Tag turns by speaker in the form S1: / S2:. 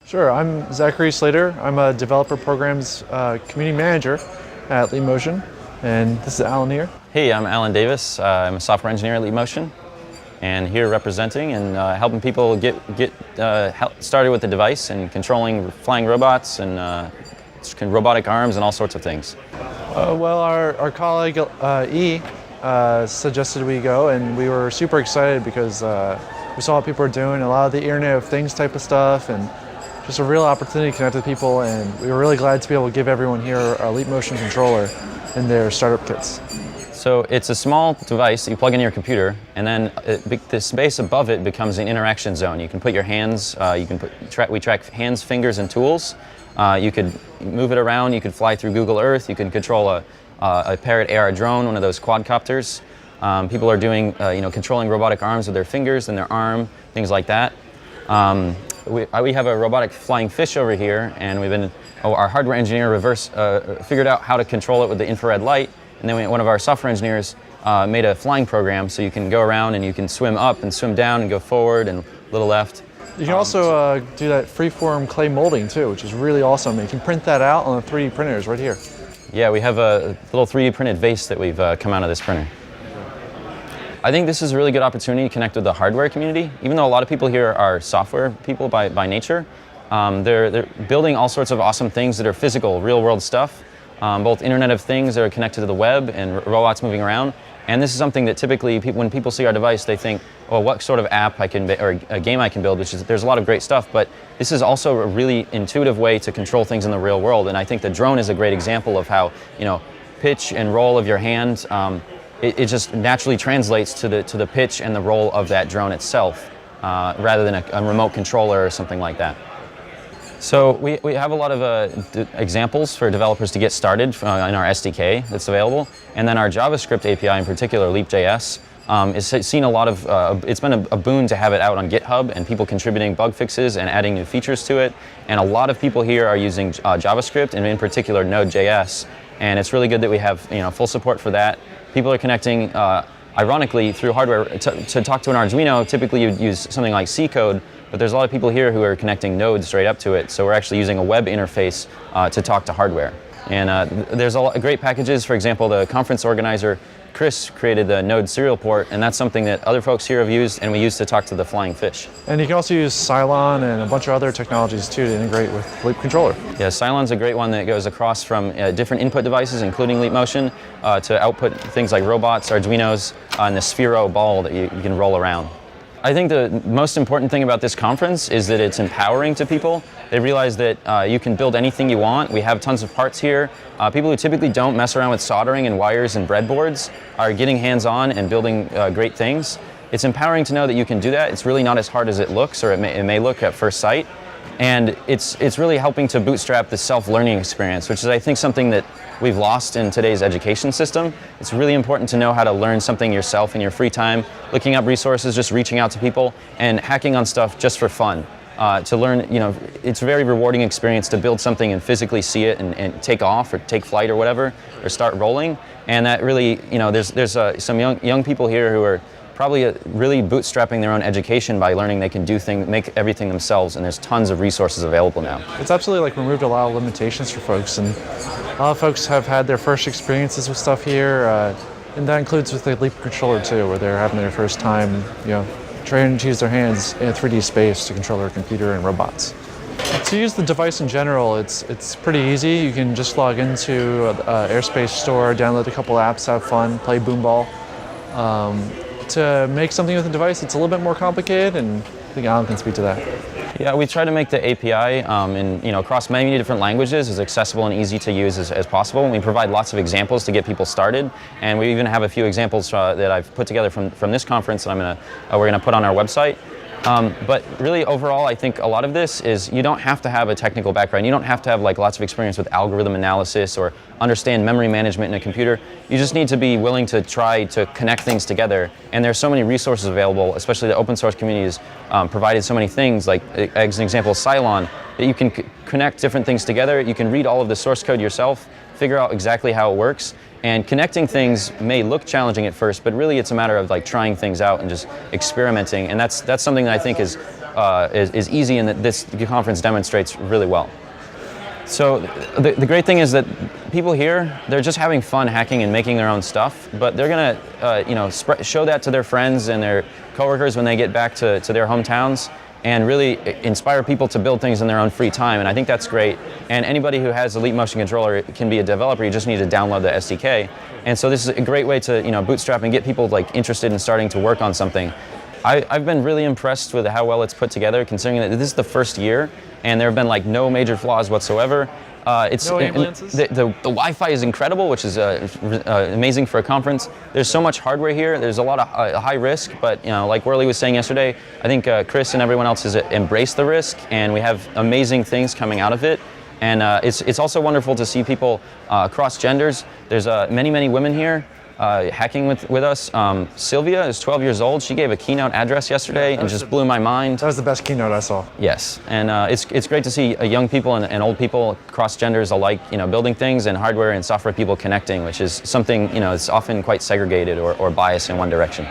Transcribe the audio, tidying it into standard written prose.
S1: Sure, I'm Zachary Slater. I'm a developer programs community manager at Leapmotion, and this is Alan here.
S2: Hey, I'm Alan Davis. I'm a software engineer at Leapmotion, and here representing and helping people get started with the device and controlling flying robots and robotic arms and all sorts of things.
S1: Well, our colleague E suggested we go, and we were super excited because we saw what people were doing, a lot of the Internet of Things type of stuff, and just a real opportunity to connect with people, and we were really glad to be able to give everyone here a Leapmotion controller in their startup kits.
S2: So it's a small device that you plug into your computer, and then the space above it becomes an interaction zone. You can put your hands, we track hands, fingers, and tools. You could move it around, you could fly through Google Earth, you can control a Parrot AR drone, one of those quadcopters. People are doing, controlling robotic arms with their fingers and their arm, things like that. We have a robotic flying fish over here, and our hardware engineer figured out how to control it with the infrared light, and then one of our software engineers made a flying program so you can go around and you can swim up and swim down and go forward and a little left.
S1: You can also do that freeform clay molding too, which is really awesome. You can print that out on the 3D printers right here.
S2: Yeah, we have a little 3D printed vase that we've come out of this printer. I think this is a really good opportunity to connect with the hardware community. Even though a lot of people here are software people by nature, they're building all sorts of awesome things that are physical, real-world stuff, both Internet of Things that are connected to the web and robots moving around. And this is something that typically, when people see our device, they think, oh, what sort of app or a game I can build, there's a lot of great stuff, but this is also a really intuitive way to control things in the real world. And I think the drone is a great example of how, pitch and roll of your hand, it just naturally translates to the pitch and the roll of that drone itself, rather than a remote controller or something like that. So we have a lot of examples for developers to get started in our SDK that's available, and then our JavaScript API in particular, Leap.js, is seen a lot of. It's been a boon to have it out on GitHub and people contributing bug fixes and adding new features to it. And a lot of people here are using JavaScript and in particular Node.js, and it's really good that we have full support for that. People are connecting, ironically, through hardware to talk to an Arduino. Typically, you'd use something like C code, but there's a lot of people here who are connecting nodes straight up to it. So we're actually using a web interface to talk to hardware. And there's a lot of great packages. For example, the conference organizer, Chris, created the Node serial port, and that's something that other folks here have used, and we use to talk to the flying fish.
S1: And you can also use Cylon and a bunch of other technologies too to integrate with Leap controller.
S2: Yeah, Cylon's a great one that goes across from different input devices, including Leapmotion, to output things like robots, Arduinos, and the Sphero ball that you can roll around. I think the most important thing about this conference is that it's empowering to people. They realize that you can build anything you want. We have tons of parts here. People who typically don't mess around with soldering and wires and breadboards are getting hands-on and building great things. It's empowering to know that you can do that. It's really not as hard as it looks, or it may look at first sight. And it's really helping to bootstrap the self-learning experience, which is, I think, something that we've lost in today's education system. It's really important to know how to learn something yourself in your free time, looking up resources, just reaching out to people, and hacking on stuff just for fun. To learn, it's a very rewarding experience to build something and physically see it and take off or take flight or whatever, or start rolling. And that really, there's some young people here who are probably really bootstrapping their own education by learning they can make everything themselves, and there's tons of resources available now.
S1: It's absolutely removed a lot of limitations for folks, and a lot of folks have had their first experiences with stuff here, and that includes with the Leap controller too, where they're having their first time, trying to use their hands in a 3D space to control their computer and robots. To use the device in general, it's pretty easy. You can just log into Airspace Store, download a couple apps, have fun, play Boomball. To make something with the device, it's a little bit more complicated, and I think Alan can speak to that.
S2: Yeah, we try to make the API across many different languages as accessible and easy to use as possible. And we provide lots of examples to get people started, and we even have a few examples that I've put together from this conference that we're gonna put on our website. But really, overall, I think a lot of this is you don't have to have a technical background. You don't have to have lots of experience with algorithm analysis or understand memory management in a computer. You just need to be willing to try to connect things together. And there's so many resources available, especially the open source community has provided so many things, like as an example, Cylon, that you can connect different things together. You can read all of the source code yourself, figure out exactly how it works. And connecting things may look challenging at first, but really it's a matter of trying things out and just experimenting. And that's something that I think is is easy and that this conference demonstrates really well. So the great thing is that people here, they're just having fun hacking and making their own stuff, but they're gonna show that to their friends and their coworkers when they get back to their hometowns, and really inspire people to build things in their own free time. And I think that's great. And anybody who has a Leap motion controller can be a developer. You just need to download the SDK. And so this is a great way to bootstrap and get people interested in starting to work on something. I've been really impressed with how well it's put together, considering that this is the first year and there have been no major flaws whatsoever.
S1: No ambulances?
S2: The Wi-Fi is incredible, which is amazing for a conference. There's so much hardware here. There's a lot of high risk, but like Worley was saying yesterday, I think Chris and everyone else has embraced the risk, and we have amazing things coming out of it. And it's also wonderful to see people across genders. There's many women here hacking with us. Sylvia is 12 years old. She gave a keynote address yesterday and just blew my mind.
S1: That was the best keynote I saw.
S2: Yes, and it's great to see young people and old people, cross genders alike, building things, and hardware and software people connecting, which is something, it's often quite segregated or biased in one direction.